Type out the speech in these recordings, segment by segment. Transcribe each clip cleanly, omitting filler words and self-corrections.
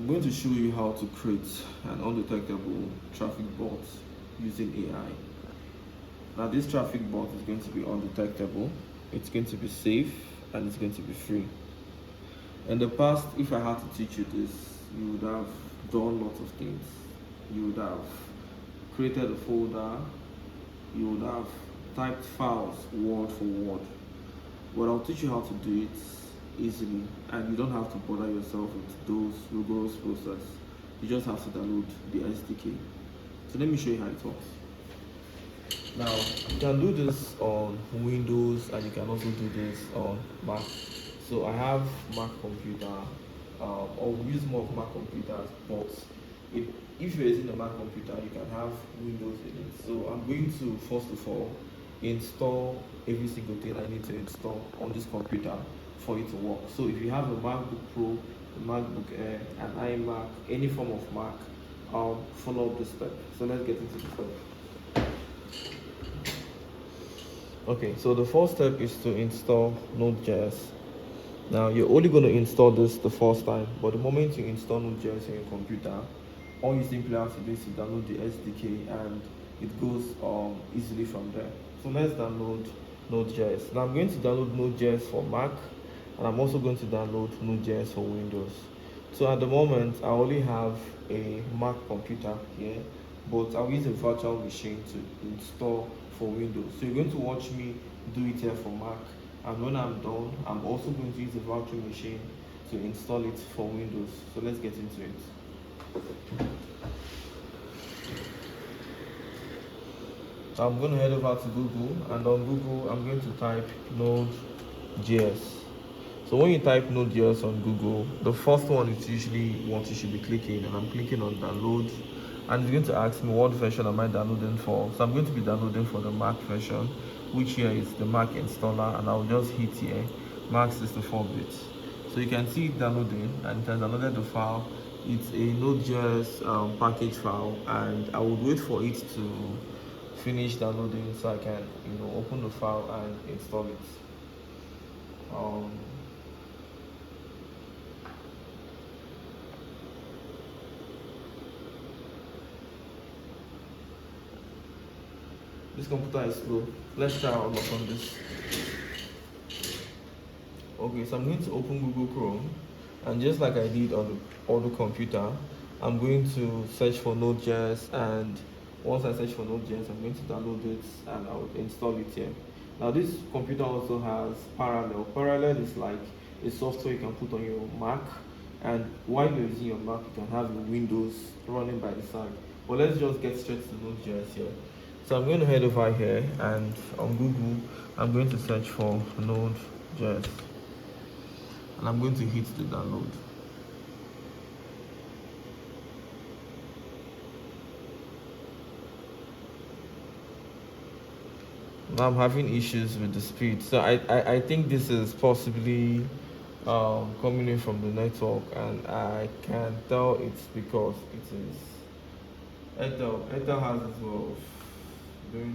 I'm going to show you how to create an undetectable traffic bot using AI. Now this traffic bot is going to be undetectable, it's going to be safe, and it's going to be free. In the past, if I had to teach you this, you would have done lots of things. You would have created a folder, you would have typed files word for word. But I'll teach you how to do it easily, and you don't have to bother yourself with those rigorous process. You just have to download the SDK. So let me show you how it works. Now you can do this on Windows and you can also do this on Mac. So I have Mac computer, or we use more of Mac computers, but if you're using a Mac computer, you can have Windows in it. So I'm going to first of all install every single thing I need to install on this computer for it to work. So if you have a MacBook Pro, a MacBook Air, an iMac, any form of Mac, follow up this step. So let's get into the step. Okay, so the first step is to install Node.js. Now you're only going to install this the first time, but the moment you install Node.js on your computer, all you simply have to do is to download the SDK and it goes easily from there. So let's download Node.js. Now I'm going to download Node.js for Mac, and I'm also going to download Node.js for Windows. So at the moment I only have a Mac computer here, but I'll use a virtual machine to install for Windows. So you're going to watch me do it here for Mac, and when I'm done, I'm also going to use a virtual machine to install it for Windows. So let's get into it. So I'm going to head over to Google, and on Google I'm going to type Node.js. So when you type Node.js on Google, the first one is usually what you should be clicking, and I'm clicking on download, and it's going to ask me what version am I downloading for. So I'm going to be downloading for the Mac version, which here is the Mac installer, and I'll just hit here Mac 64-bit. So you can see it downloading, and it has downloaded the file. It's a Node.js package file, and I would wait for it to finish downloading so I can open the file and install it. This computer is slow. Let's try our luck on this. Okay, so I'm going to open Google Chrome, and just like I did on the other computer, I'm going to search for Node.js, and once I search for Node.js, I'm going to download it and I'll install it here. Now this computer also has Parallel. Parallel is like a software you can put on your Mac, and while you're using your Mac, you can have your Windows running by the side. But let's just get straight to Node.js here. So I'm going to head over here, and on Google, I'm going to search for Node.js, and I'm going to hit the download. Now I'm having issues with the speed, so I think this is possibly coming in from the network, and I can tell it's because it is Airtel has this way of doing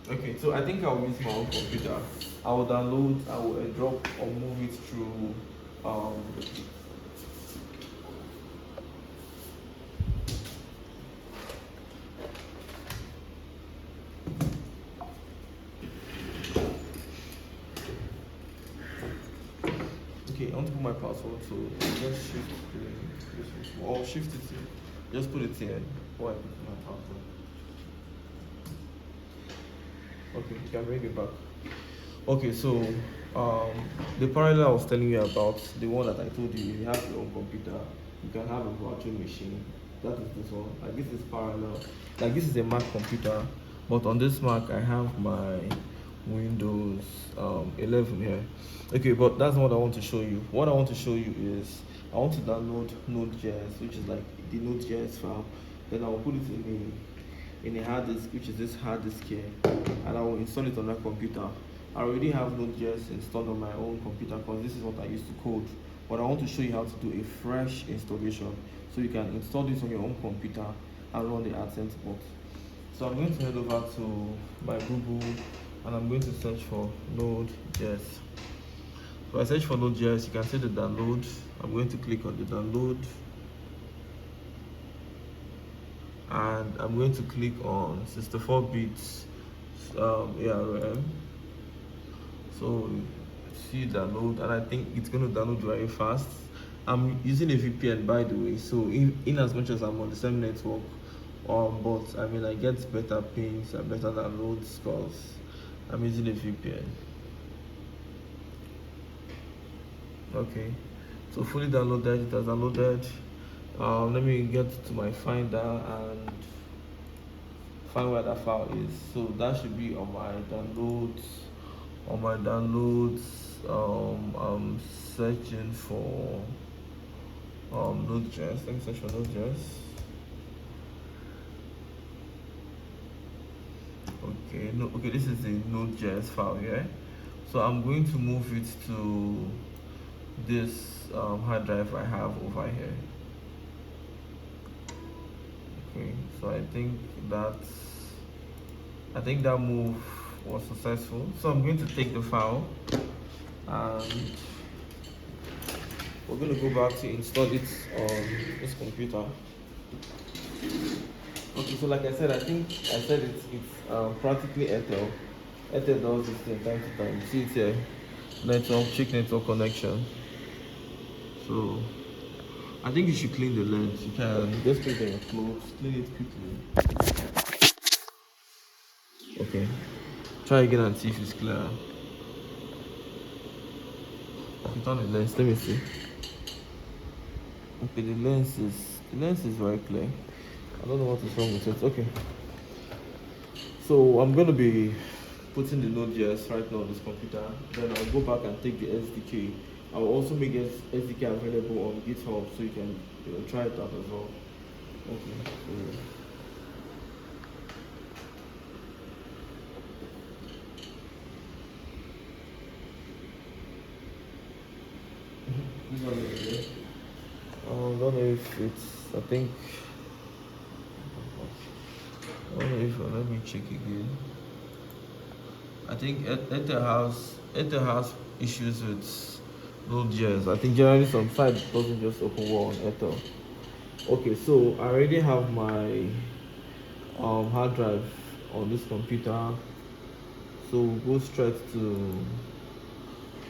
this. Okay, so I think I'll use my own computer. I will download, I will drop or move it through okay, I want to put my password, so just shift or shift it here. Just put it here while I put my password. Okay, you can bring it back. Okay, so the parallel I was telling you about, the one that I told you, if you have your own computer, you can have a virtual machine. That is this one. Like this is parallel. Like this is a Mac computer, but on this Mac I have my Windows 11 here. Okay, but that's not what I want to show you. What I want to show you is I want to download Node.js, which is like the Node.js file. Then I will put it in a hard disk, which is this hard disk here, and I will install it on that computer. I already have Node.js installed on my own computer because this is what I used to code. But I want to show you how to do a fresh installation so you can install this on your own computer and run the Adsense bot. So I'm going to head over to my Google, and I'm going to search for Node.js. So I search for Node.js, you can see the download. I'm going to click on the download. And I'm going to click on 64 bits ARM. So see download, and I think it's going to download very fast. I'm using a VPN, by the way, so in as much as I'm on the same network, but I mean I get better pings and better downloads because I'm using a VPN. Okay, so fully downloaded, it has downloaded. Let me get to my finder and find where that file is. So that should be on my downloads. I'm searching for Node.js. Let me search for Node.js. Okay, no, okay, this is the Node.js file here. So I'm going to move it to this hard drive I have over here. Okay, so I think that move was successful. So I'm going to take the file and we're going to go back to install it on this computer. Okay, so like I said, I said it's practically Ethel. Ethel does this thing time to time. See it here, network, check network connection. So I think you should clean the lens. You can just put it in your clothes, clean it quickly. Okay, try again and see if it's clear. Okay, turn the lens. Let me see. Okay, the lens is very clear. I don't know what is wrong with it. Okay, so I'm gonna be putting the Node.js right now on this computer. Then I'll go back and take the SDK. I'll also make SDK available on GitHub so you can try it out as well. Okay. So, this one is there. I don't know if it's. I think. I don't know if. Let me check again. I think Ethel has issues with Node.js. I think generally some site doesn't just open well on Ethel. Okay, so I already have my hard drive on this computer. So we'll go straight to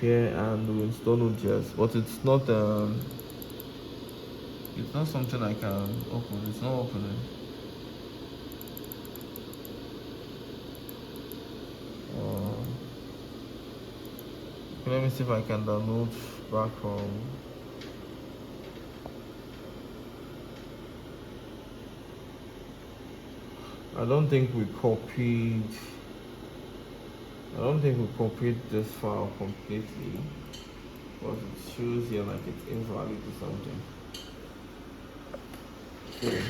here and we'll install Node.js. But it's not something I can open. It's not opening. Let me see if I can download back from. I don't think we copied this file completely, but it shows here like it's invalid or something. Okay.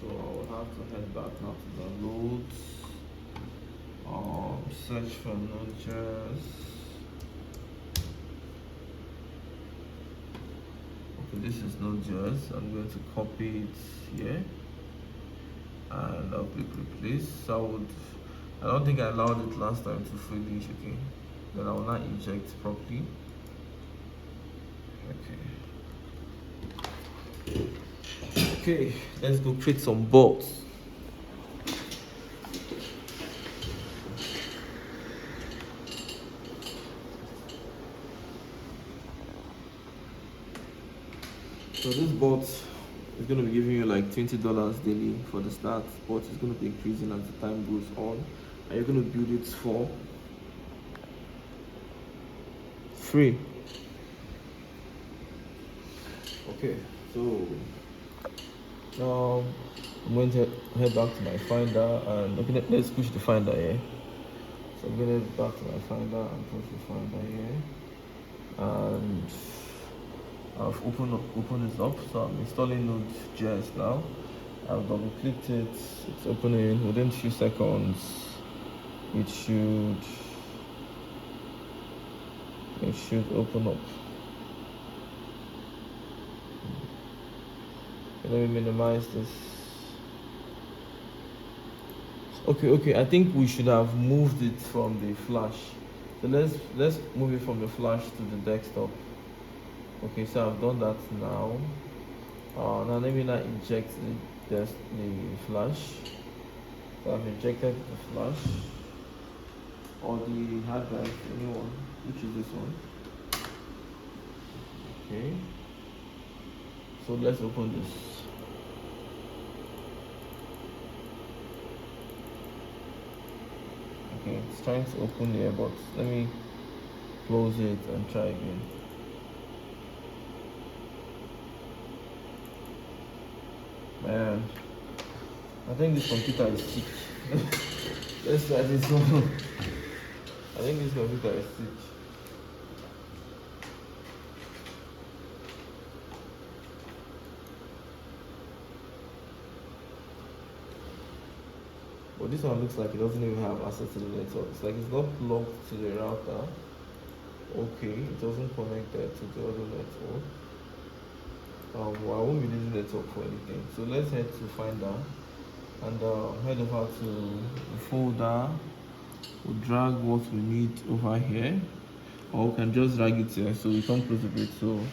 So I'll have to head back now to downloads. Search for Node.js. Okay, this is Node.js. I'm going to copy it here and I'll click replace. I don't think I allowed it last time to finish. Okay, then I will not inject properly. Okay, let's go create some bolts. So this bot is going to be giving you like $20 daily for the start, but it's going to be increasing as the time goes on. And you're going to build it for free. Okay, so now I'm going to head back to my finder and okay, let's push the finder here. So I'm going to head back to my finder and push the finder here. And I've opened this up, so I'm installing Node.js now. I've double clicked it, it's opening within a few seconds. it should open up. Let me minimize this. Okay, I think we should have moved it from the flash. So let's move it from the flash to the desktop. Okay, so I've done that now. Now let me not inject the flash. So I've injected the flash or the hard drive, anyone, which is this one. Okay, so let's open this. Okay, it's trying to open here, but let me close it and try again. Man, I think this computer is sick. Let's try this one. I think this computer is sick. But this one looks like it doesn't even have access to the network. It's like it's not plugged to the router. Okay, it doesn't connect to the other network. Well, I won't be using network for anything. So let's head to Finder and head over to the folder. We'll drag what we need over here, or we can just drag it here. So we come close a bit. So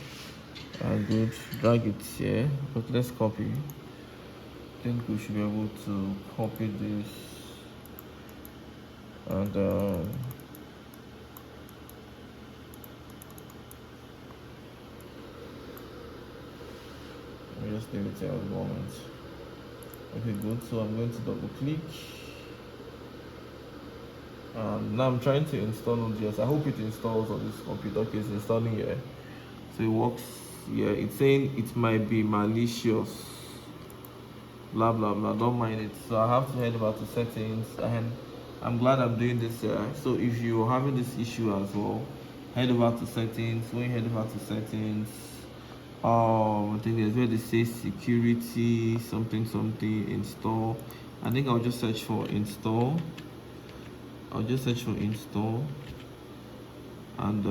good, drag it here. But let's copy. I think we should be able to copy this and let me just leave it here at the moment. Okay, good. So I'm going to double click. Now I'm trying to install Node.js. I hope it installs on this computer. Okay, it's installing here. So it works. Yeah, it's saying it might be malicious. Blah blah blah. Don't mind it. So I have to head over to settings, and I'm glad I'm doing this here. So if you're having this issue as well, head over to settings. When you head over to settings, I think there's where they say security something install. I think I'll just search for install. And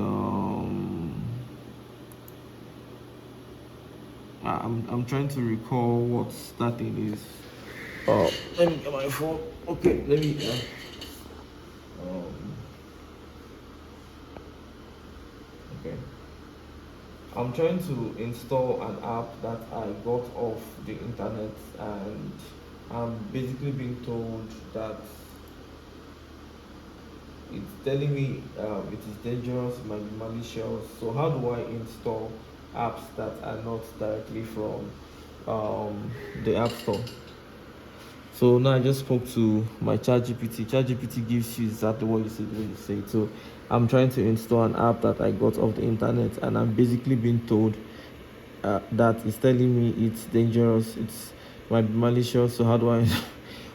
I'm trying to recall what that thing is. Let me get my phone. Okay, let me okay. I'm trying to install an app that I got off the internet, and I'm basically being told that it's telling me it is dangerous, it might be malicious. So how do I install apps that are not directly from the App Store? So now I just spoke to my ChatGPT. ChatGPT gives you exactly what you said when you say it. So I'm trying to install an app that I got off the internet, and I'm basically being told that it's telling me it's dangerous, it's might be malicious. So how do I?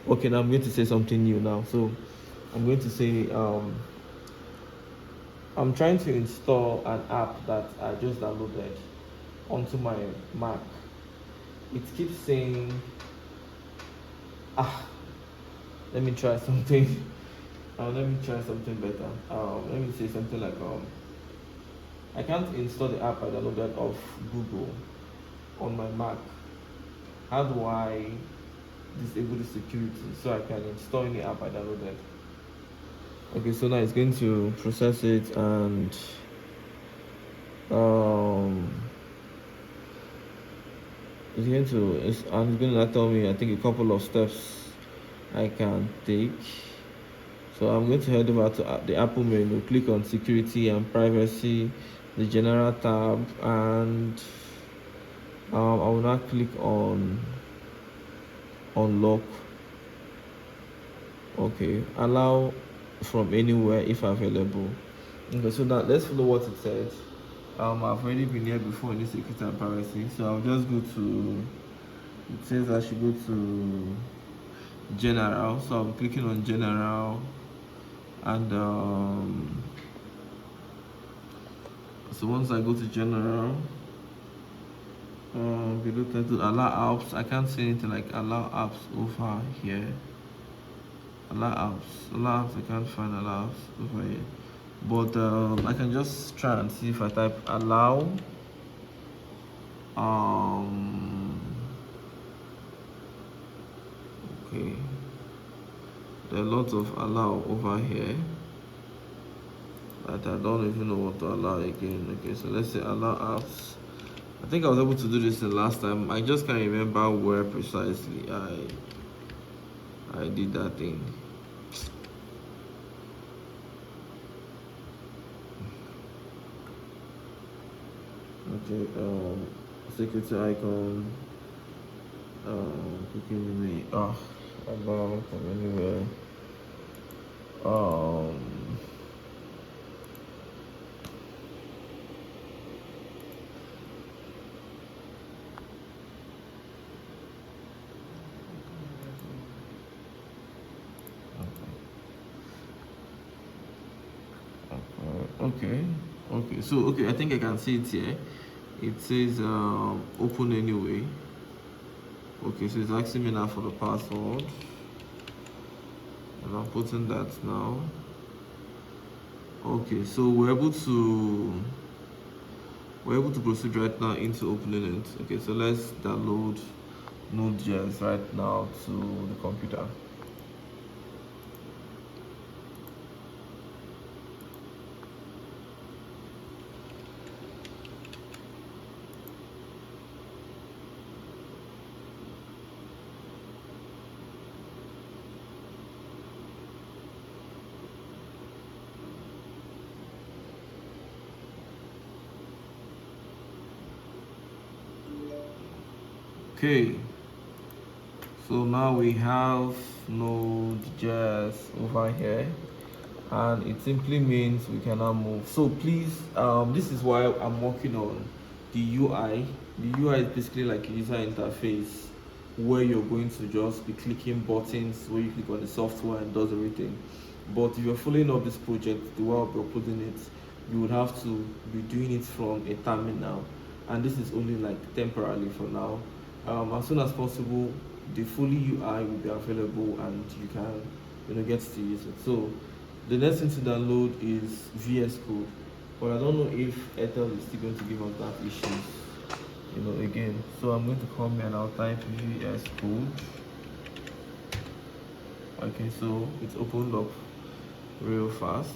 Okay, now I'm going to say something new now. So I'm going to say I'm trying to install an app that I just downloaded onto my Mac. It keeps saying let me try something. Let me try something better. Let me say something like I can't install the app I downloaded off Google on my Mac. How do I disable the security so I can install any app I downloaded? Okay, so now it's going to process it, and it's going to tell me I think a couple of steps I can take. So I'm going to head over to the Apple menu, click on security and privacy, the general tab, and I will now click on unlock. Okay, allow from anywhere if available. Okay, so now let's follow what it says. I've already been here before in this security and privacy, so I'll just go to, it says I should go to general, so I'm clicking on general, and so once I go to general, below title allow apps, I can't see anything like allow apps over here. allow apps, I can't find allow apps over here. But I can just try and see if I type allow. Okay, there are lots of allow over here that I don't even know what to allow again. Okay, so let's say allow apps. I think I was able to do this the last time. I just can't remember where precisely I did that thing. Okay, security icon, clicking me, about from anywhere. Okay, so okay, I think I can see it here. It says open anyway. Okay, so it's asking me now for the password, and I'm putting that now. Okay, so we're able to proceed right now into opening it. Okay, so let's download Node.js right now to the computer. Okay, so now we have Node.js over here, and it simply means we can now move. So please, this is why I'm working on the UI. The UI is basically like a user interface where you're going to just be clicking buttons where you click on the software and does everything. But if you're following up this project the way I'll be uploading it, you would have to be doing it from a terminal, and this is only like temporarily for now. As soon as possible, the fully UI will be available and you can get to use it. So the next thing to download is VS Code, but I don't know if Ethel is still going to give us that issue again. So I'm going to come here and I'll type VS Code. Okay, so it's opened up real fast.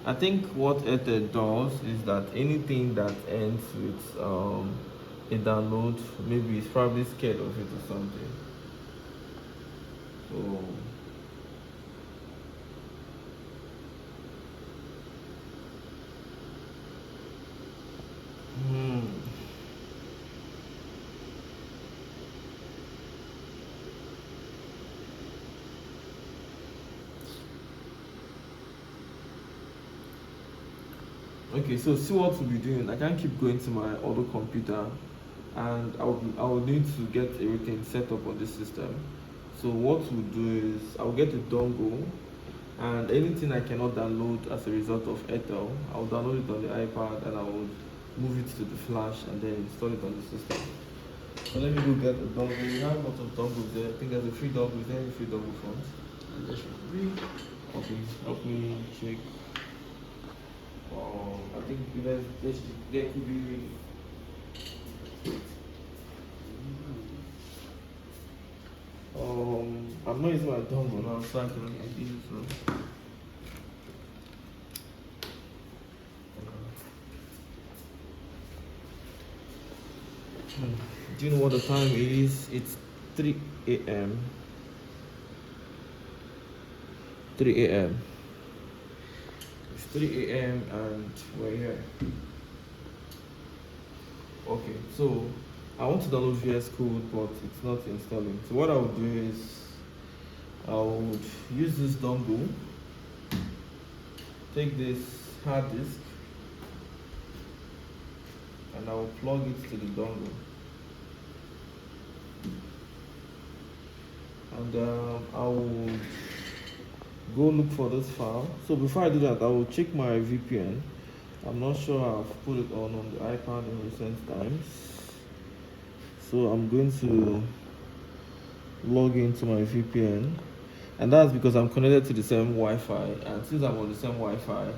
I think what Ether does is that anything that ends with a download, maybe it's probably scared of it or something. So okay, so see what we'll be doing. I can't keep going to my other computer, and I will need to get everything set up on this system. So what we'll do is I'll get a dongle, and anything I cannot download as a result of Ethel, I'll download it on the iPad and I will move it to the flash and then install it on the system. So let me go get a dongle. We have lots of dongles there. I think there's a free dongle. Is there any free dongle front? There should be. Okay, help me check. I think there could be. I'm not using my dongle now, so I can use it. Do you know what the time is? It's 3 a.m. 3 a.m. It's 3 a.m. and we're here. Okay, so I want to download VS Code, but it's not installing. So what I would do is I would use this dongle, take this hard disk, and I will plug it to the dongle. And I will go look for this file. So before I do that, I will check my VPN. I'm not sure I've put it on the iPad in recent times. So I'm going to log into my VPN, and that's because I'm connected to the same Wi-Fi, and since I'm on the same Wi-Fi,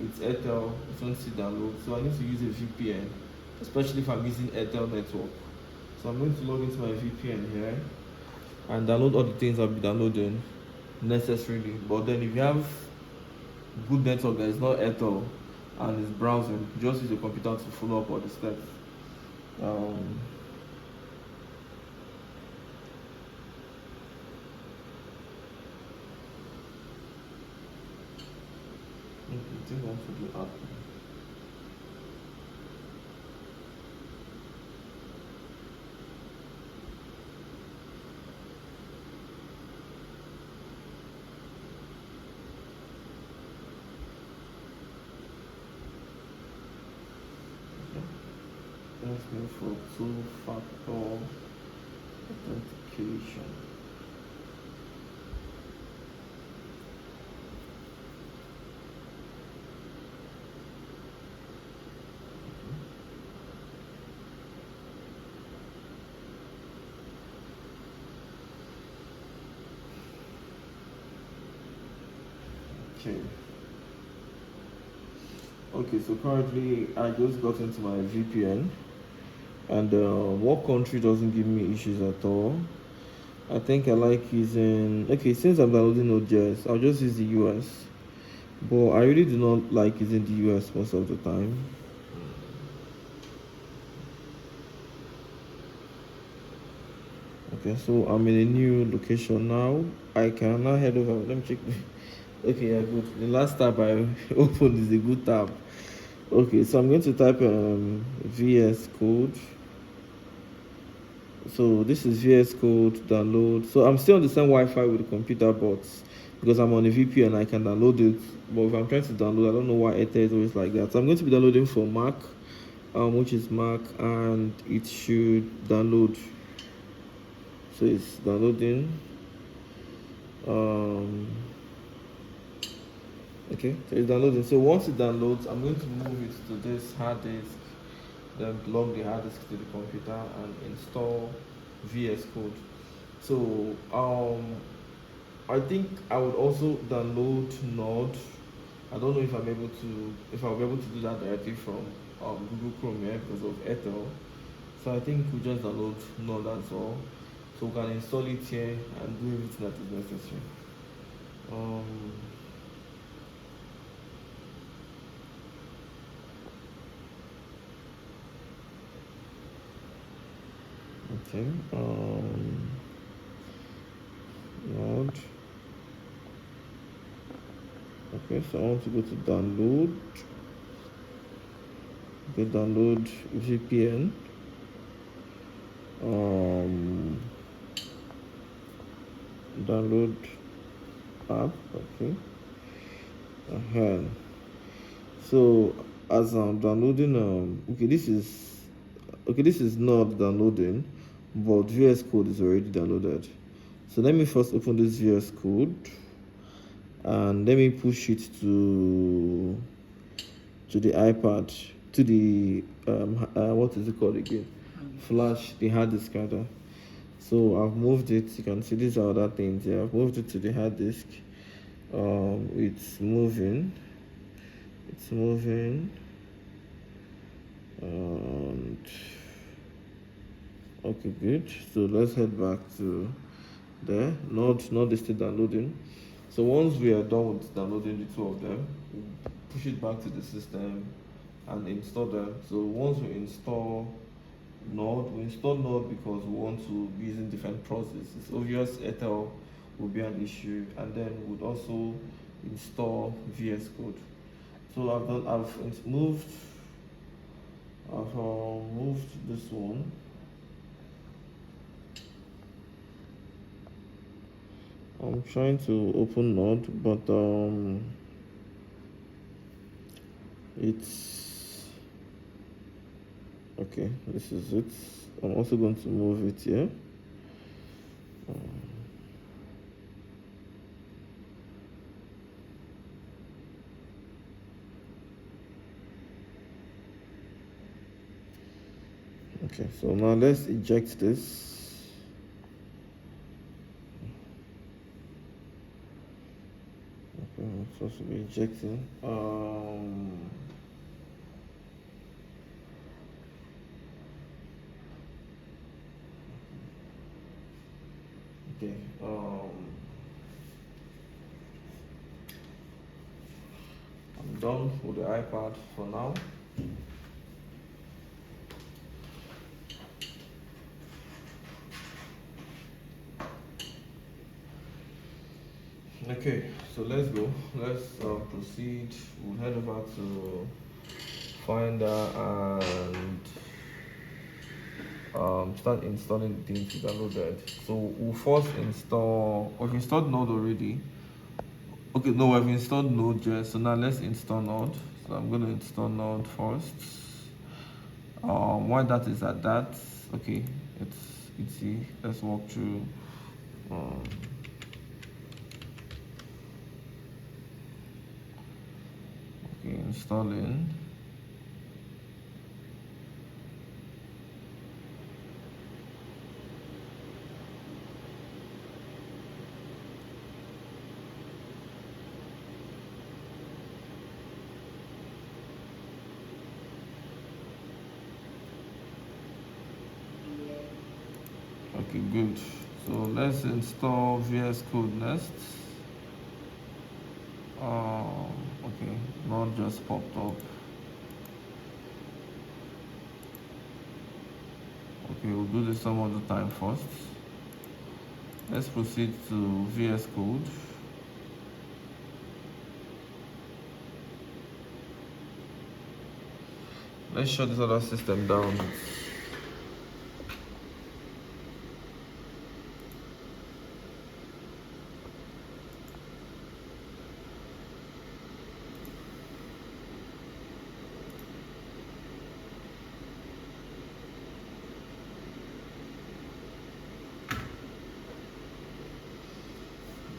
it's Airtel, it's on C download, so I need to use a VPN, especially if I'm using Airtel network. So I'm going to log into my VPN here and download all the things I'll be downloading necessarily. But then if you have good network that is not Airtel and is browsing, just use your computer to follow up all the steps. I think I want to do app. Let's go for two-factor authentication. Okay, so currently I just got into my VPN, and what country doesn't give me issues at all. I think I like using, okay, since I'm downloading Node.js, I'll just use the US, but I really do not like using the US most of the time. Okay, so I'm in a new location now. I can now head over. Let me check. Okay, yeah, good. The last tab I opened is a good tab. Okay, so I'm going to type VS Code. So this is VS Code download. So I'm still on the same Wi-Fi with the computer, but because I'm on a VPN, I can download it. But if I'm trying to download, I don't know why Ether is always like that. So I'm going to be downloading for Mac, which is Mac, and it should download. So it's downloading. Okay, so it's downloading. So once it downloads, I'm going to move it to this hard disk, then plug the hard disk to the computer and install VS Code. So I think I would also download Node. I don't know if I'll be able to do that directly from Google Chrome here because of Ethel. So I think we just download Node as well. So we can install it here and do everything that is necessary. Okay. Node. Okay, so I want to go to download. Okay, download VPN. Download app. Okay. So as I'm downloading, this is not downloading, but VS Code is already downloaded. So let me first open this VS Code and let me push it to the iPad, to the what is it called again? Flash, the hard disk rather. So I've moved it. You can see these are other things here. I've moved it to the hard disk. It's moving. It's moving. And okay, good. So let's head back to there. Not is still downloading. So once we are done with downloading the two of them, we push it back to the system and install them. So once we install Node because we want to be using different processes. It's obvious Ethel will be an issue, and then we'd also install VS Code. So I've moved this one. I'm trying to open Node, but it's okay. This is it. I'm also going to move it here. Okay, so now let's eject this. It's supposed to be injecting. Okay. I'm done with the iPad for now. Okay, so let's go. Let's proceed. We'll head over to Finder and start installing the things we downloaded. So we'll first install. We've installed Node already. Okay, no, we've installed Node.js. So now let's install Node. So I'm going to install Node first. Why that is at that? Okay, it's easy. Let's walk through. Okay, installing. Okay, good. So let's install VS Code next. Okay, not just popped up. Okay, we'll do this some other time first. Let's proceed to VS Code. Let's shut this other system down.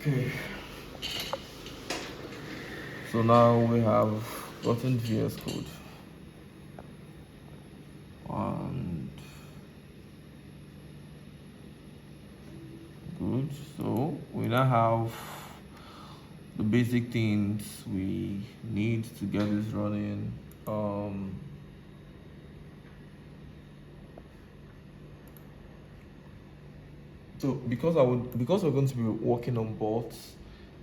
Okay. So now we have gotten VS Code. And good. So we now have the basic things we need to get this running. So because we're going to be working on bots,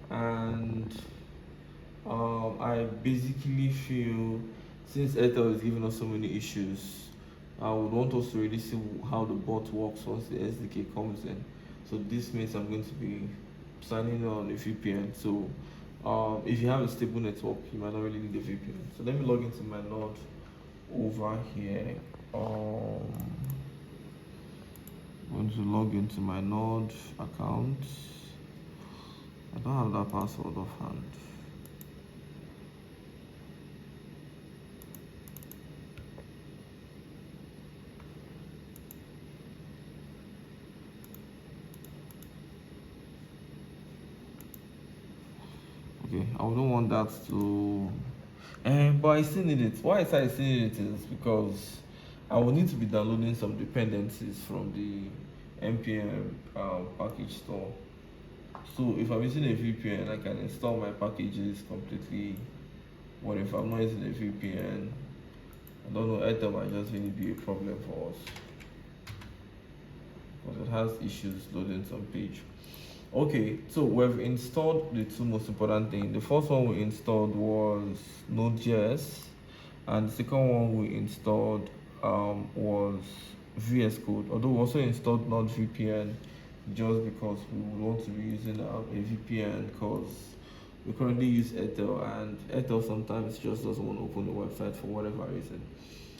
and I basically feel since Airtel is giving us so many issues, I would want us to really see how the bot works once the SDK comes in. So this means I'm going to be signing on a VPN. So if you have a stable network, you might not really need a VPN. So let me log into my node over here. I'm going to log into my Node account. I don't have that password offhand. Okay, I wouldn't want that to. But I still need it. Why I say I still need it is because I will need to be downloading some dependencies from the npm package store. So if I'm using a VPN, I can install my packages completely. What if I'm not using a VPN? I don't know, Airtel might just really be a problem for us because it has issues loading some page. Okay, so we've installed the two most important things. The first one we installed was Node.js, and the second one we installed was VS Code. Although we also installed NordVPN just because we would want to be using a VPN because we currently use Airtel, and Airtel sometimes just doesn't want to open the website for whatever reason.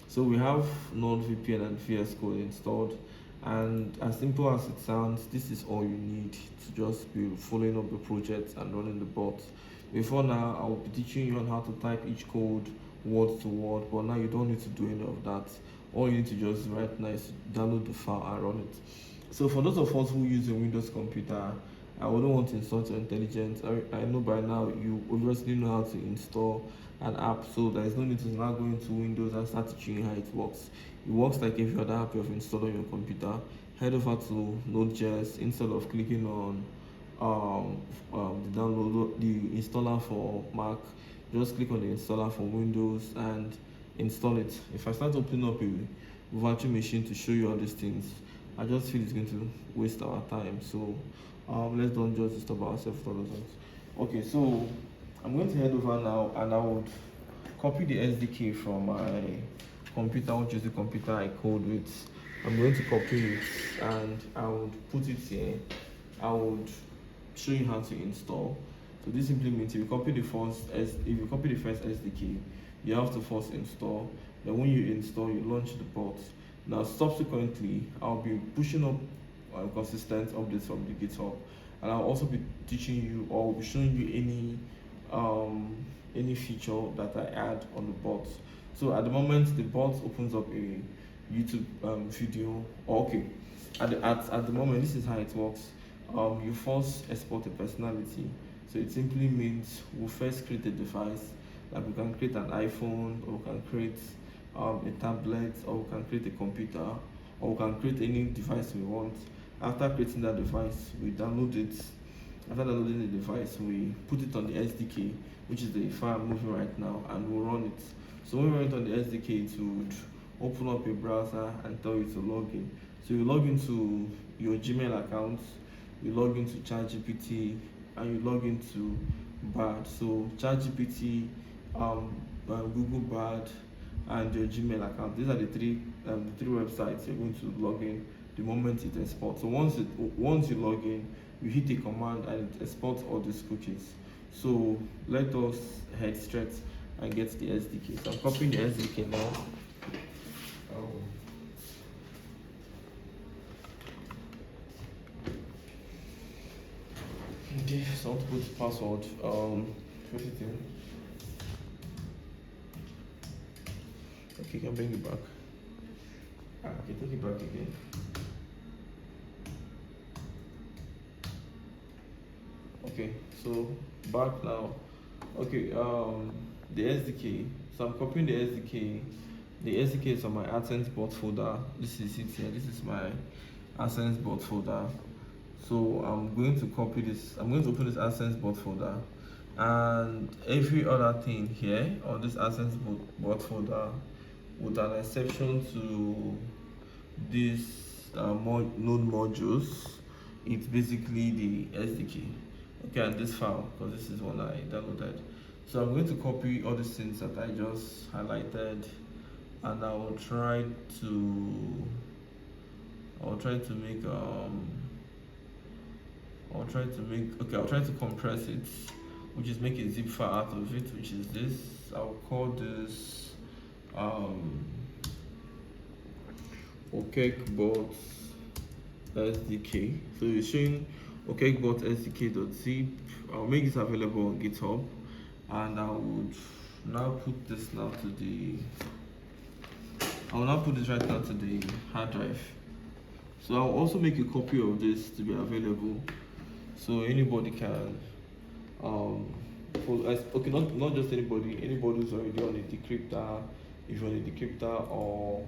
So we have NordVPN and VS Code installed, and as simple as it sounds, this is all you need to just be following up the project and running the bot. Before now, I will be teaching you on how to type each code word to word, but now you don't need to do any of that. All you need to just right now is download the file and run it. So for those of us who use a Windows computer, I wouldn't want to install your intelligence. I know by now you obviously know how to install an app, so there is no need to now go into Windows and start teaching you how it works. It works like every other app you have installed on your computer. Head over to Node.js instead of clicking on the download the installer for Mac. Just click on the installer for Windows and install it. If I start opening up a virtual machine to show you all these things, I just feel it's going to waste our time. So let's don't just disturb ourselves with all those things. Okay, so I'm going to head over now and I would copy the SDK from my computer, which is the computer I code with. I'm going to copy it and I would put it here. I would show you how to install. So this simply means if you copy the first SDK, you have to first install. Then when you install, you launch the bot. Now subsequently, I'll be pushing up consistent updates from the GitHub, and I'll also be teaching you or be showing you any feature that I add on the bot. So at the moment, the bot opens up a YouTube video. Okay, at the moment, this is how it works. You first export a personality. So it simply means we'll first create a device. Like we can create an iPhone, or we can create a tablet, or we can create a computer, or we can create any device we want. After creating that device, we download it. After downloading the device, we put it on the SDK, which is the file I'm moving right now, and we'll run it. So when we run it on the SDK, it would open up a browser and tell you to log in. So you log into your Gmail account, you log into ChatGPT, and you log into Bard. So ChatGPT, Google Bard, and your Gmail account. These are the three websites you're going to log in the moment it exports. So once you log in, you hit a command and it exports all these cookies. So let us head straight and get the SDK. So I'm copying the SDK now. Okay, so I'll put password. Put it in. Okay, you can bring it back. Okay, take it back again. Okay, so back now. Okay, the SDK. So I'm copying the SDK. The SDK is on my Adsense bot folder. This is it here. This is my Adsense bot folder. So I'm going to copy this. I'm going to open this Adsense bot folder, and every other thing here on this Adsense bot folder, with an exception to this node modules, it's basically the SDK. Okay, and this file, because this is one I downloaded. So I'm going to copy all the things that I just highlighted, and I will try to make I'll try to compress it, which is make a zip file out of it, which is this. I'll call this Okecbot SDK. So it's showing Okecbot SDK.zip. I'll make this available on GitHub, and I would now put this now to the right now to the hard drive. So I'll also make a copy of this to be available, so anybody can okay, not just anybody who's already on a decryptor. If you're on a decryptor, or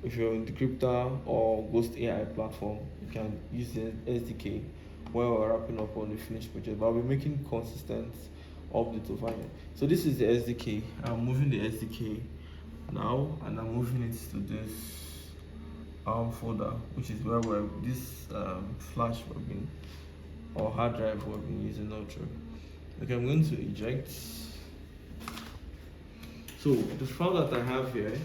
if you're on decryptor or Ghost AI platform, you can use the SDK while we're wrapping up on the finished project. But I'll be making consistent updates over here. So this is the SDK. I'm moving the SDK now, and I'm moving it to this folder, which is where this flash we've been, or hard drive we've been using now. Okay, I'm going to eject. So the file that I have here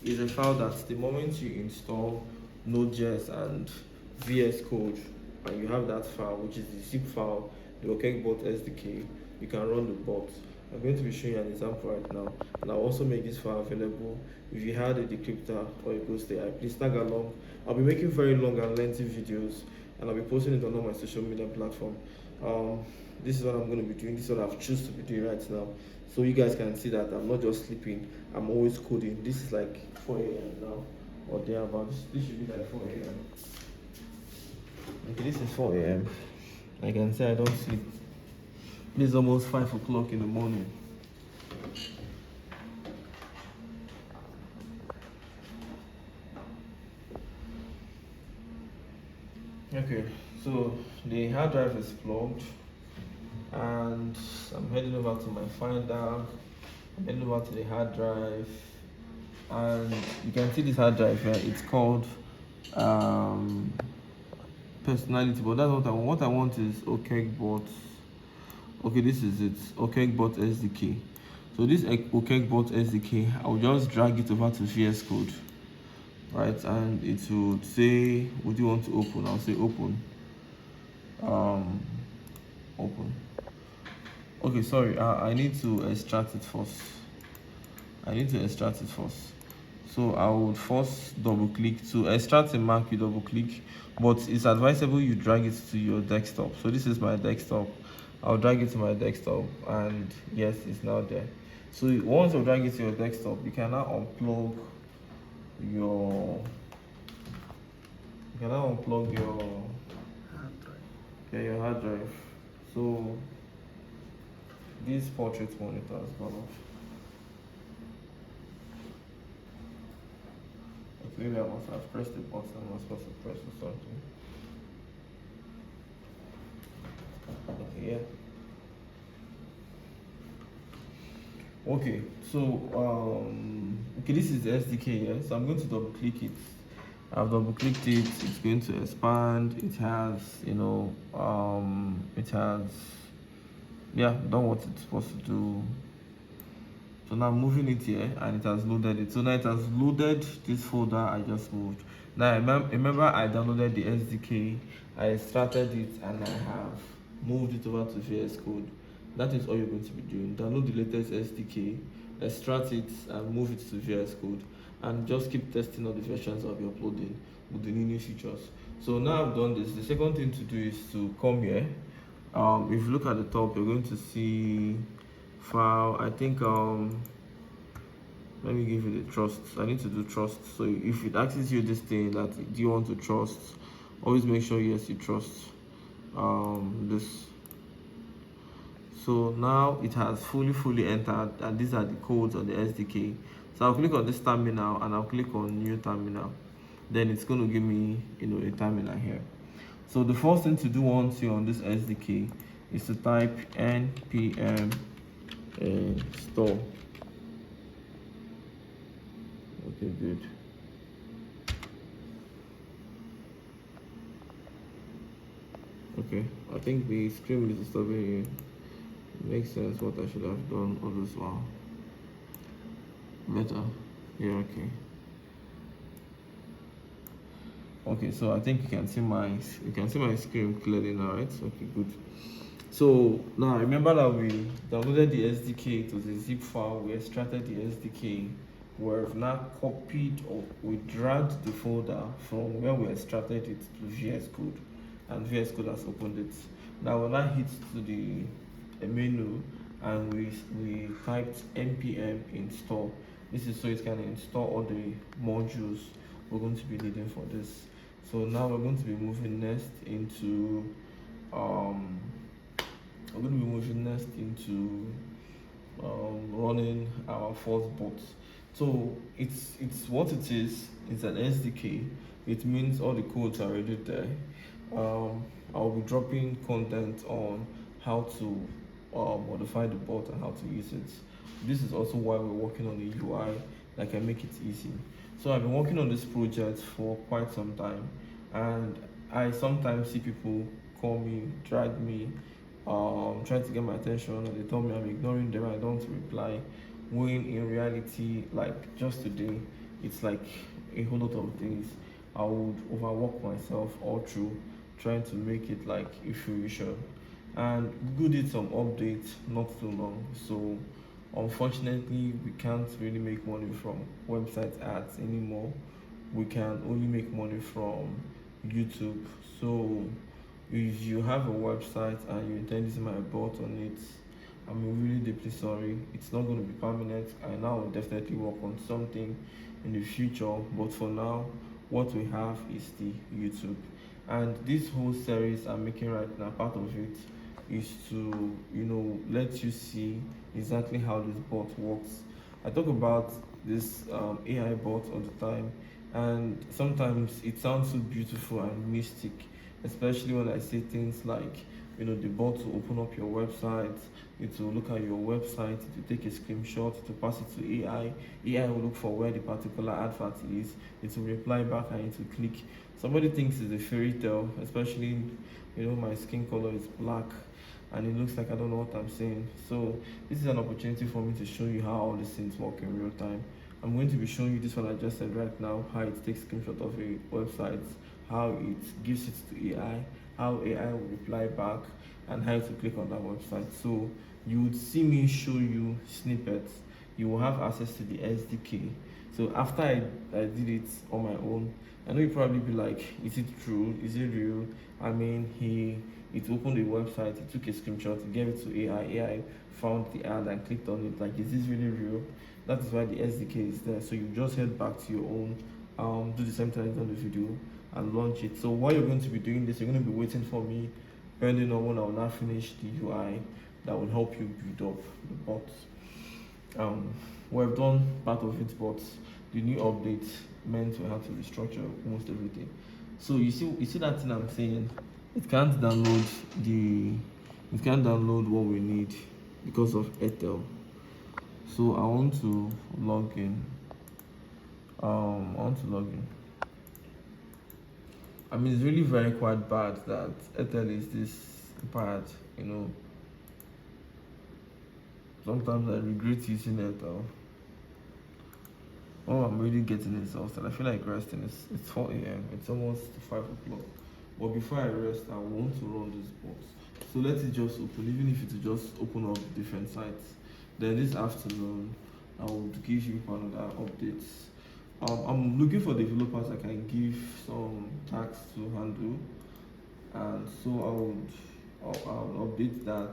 is a file that the moment you install Node.js and VS Code, and you have that file, which is the zip file, the Okecbot SDK, you can run the bot. I'm going to be showing you an example right now, and I'll also make this file available. If you had a decryptor or a Ghost AI, please tag along. I'll be making very long and lengthy videos, and I'll be posting it on all my social media platforms. This is what I'm going to be doing. This is what I've chosen to be doing right now, so you guys can see that I'm not just sleeping, I'm always coding. This is like 4 a.m. now, or thereabouts. This should be like 4 a.m. Okay, this is 4 a.m. I can say I don't sleep. This is almost 5 o'clock in the morning. Okay, So the hard drive is plugged, and I'm heading over to my Finder. I'm heading over to the hard drive, and you can see this hard drive here. It's called um, personality, but that's what I want. What I want is Okecbot. Okay, this is it. Okecbot SDK. So this Okecbot SDK, I'll just drag it over to VS Code, right? And it would say, would you want to open? I'll say open. Open. Okay, sorry. I need to extract it first. So I would first double click to extract a Mac. You double click, but it's advisable you drag it to your desktop. So this is my desktop. I'll drag it to my desktop, and yes, it's now there. So once you drag it to your desktop, you can now unplug your your hard drive. So this portrait monitor has gone off. Okay, maybe I must have pressed the button I was supposed to press or something. Okay, yeah. Okay, so okay, this is the SDK, yeah. So I'm going to double click it. I've double clicked it, it's going to expand. It has, it has, yeah, done what it's supposed to do. So now I'm moving it here, and it has loaded it. So now it has loaded this folder I just moved. Now remember I downloaded the SDK, I extracted it, and I have moved it over to VS Code. That is all you're going to be doing. Download the latest SDK, extract it, and move it to VS Code, and just keep testing all the versions of your uploading with the new features. So now I've done this. The second thing to do is to come here. If you look at the top, you're going to see file. I think let me give you the trust. I need to do trust. So if it asks you this thing, that do you want to trust, always make sure yes you trust this. So now it has fully entered, and these are the codes on the SDK. So I'll click on this terminal, and I'll click on new terminal. Then it's going to give me a terminal here. So the first thing to do once you're on this SDK is to type npm install. Okay, good. Okay, I think the screen is disturbing you. Makes sense what I should have done all this while. Better. Yeah, okay. Okay, so I think you can see my screen clearly now, right? Okay, good. So now remember that we downloaded the SDK. It was a zip file. We extracted the SDK. We've now copied, or we dragged the folder from where we extracted it to VS Code, and VS Code has opened it. Now when I hit to the menu, and we typed npm install. This is so it can install all the modules we're going to be needing for this. So now we're going to be moving next into running our first bot. So it's what it is. It's an SDK. It means all the codes are already there. I'll be dropping content on how to modify the bot and how to use it. This is also why we're working on the UI that can make it easy. So I've been working on this project for quite some time, and I sometimes see people call me, drag me, trying to get my attention, and they tell me I'm ignoring them, I don't reply. When in reality, like just today, it's like a whole lot of things. I would overwork myself all through trying to make it like a fruition. And Google did some updates not too long, so unfortunately we can't really make money from website ads anymore. We can only make money from YouTube. So if you have a website and you intend using my bot on it, I'm really deeply sorry. It's not going to be permanent. I now will definitely work on something in the future, but for now, what we have is the YouTube. And this whole series I'm making right now, part of it is to let you see exactly how this bot works. I talk about this AI bot all the time, and sometimes it sounds so beautiful and mystic, especially when I say things like, the bot will open up your website, it will look at your website, it will take a screenshot, to pass it to AI. AI will look for where the particular advert is, it will reply back and it will click. Somebody thinks it's a fairy tale, especially, my skin color is black and it looks like I don't know what I'm saying. So this is an opportunity for me to show you how all these things work in real time. I'm going to be showing you this one I just said right now, how it takes screenshot of a website, how it gives it to AI, how AI will reply back, and how to click on that website. So you would see me show you snippets. You will have access to the SDK. So after I did it on my own, I know you probably be like, is it true? Is it real? I mean, it opened the website, he took a screenshot, he gave it to AI, AI found the ad and clicked on it. Like, is this really real? That is why the SDK is there. So you just head back to your own, do the same thing on the video and launch it. So while you're going to be doing this, you're going to be waiting for me, depending on when I will now finish the UI that will help you build up the bot. We've done part of it, but the new update meant we have to restructure almost everything. So you see that thing I'm saying, it can't download what we need because of Ethel. So I want to log in. I mean, it's really very quite bad that Ethel is this bad, Sometimes I regret using Ethel. Oh, I'm really getting exhausted. I feel like resting. It's 4 a.m. It's almost 5 o'clock. But before I rest, I want to run this box. So let it just open, even if it just open up different sites. Then this afternoon, I will give you another updates. I'm looking for developers I can give some tasks to handle, and so I'll update that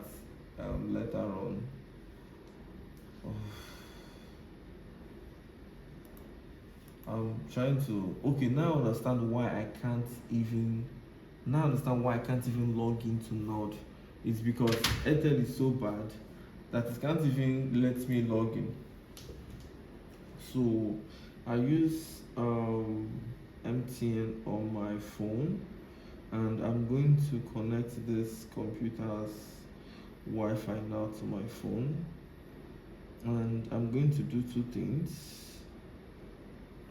later on. I'm trying to. Okay, now I understand why I can't even. Now I understand why I can't even log into Node. It's because Airtel is so bad that it can't even let me log in. So I use MTN on my phone, and I'm going to connect this computer's Wi-Fi now to my phone, and I'm going to do two things.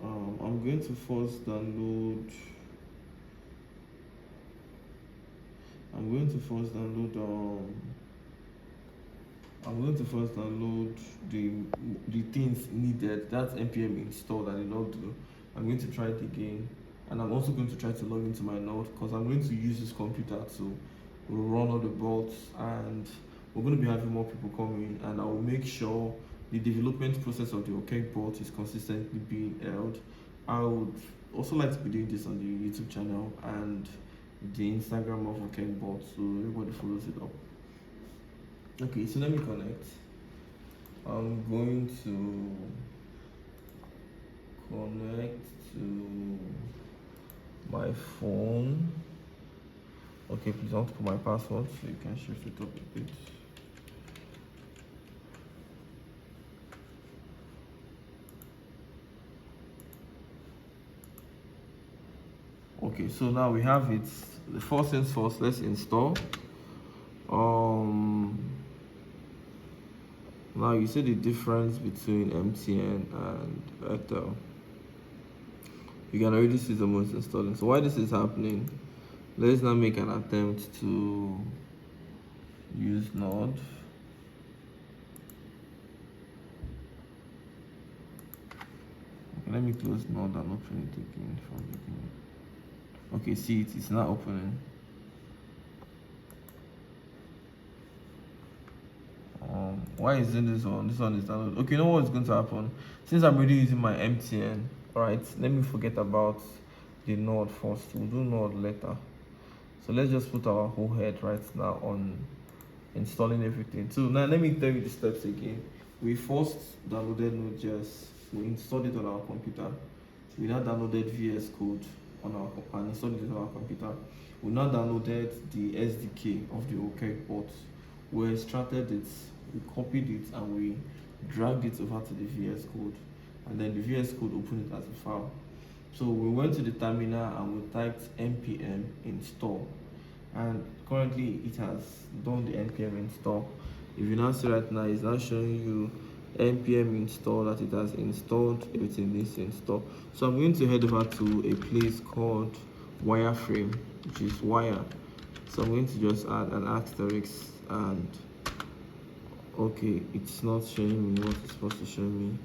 I'm going to first download. I'm going to first download the things needed. That's npm install that I did not do. I'm going to try it again, and I'm also going to try to log into my Node because I'm going to use this computer to run all the bots, and we're going to be having more people coming, and I will make sure the development process of the Okecbot is consistently being held. I would also like to be doing this on the YouTube channel and the Instagram of Okecbot, so everybody follows it up. Okay, so let me connect. I'm going to connect to my phone. Okay, please don't put my password so you can shift it up a bit. Okay, so now we have it. The first things first, let's install. Now you see the difference between MTN and Airtel. You can already see the most installing. So while this is happening, let's now make an attempt to use Node. Okay, let me close Node and open it again from the beginning. Okay, see it's not opening. Why isn't this one? This one is downloaded. Okay, you know what's going to happen? Since I'm already using my MTN, alright, let me forget about the Node first. We'll do Node later. So let's just put our whole head right now on installing everything. So now let me tell you the steps again. We first downloaded Node.js. We installed it on our computer. We now downloaded VS Code on our and installed it on our computer. We now downloaded the SDK of the Okecbot. We extracted it, we copied it, and we dragged it over to the VS Code. And then the VS Code opened it as a file. So we went to the terminal and we typed npm install, and currently it has done the npm install. If you now see right now, it's now showing you npm install, that it has installed everything this install. So I'm going to head over to a place called wireframe, which is wire. So I'm going to just add an asterisk, and okay, it's not showing me what it's supposed to show me.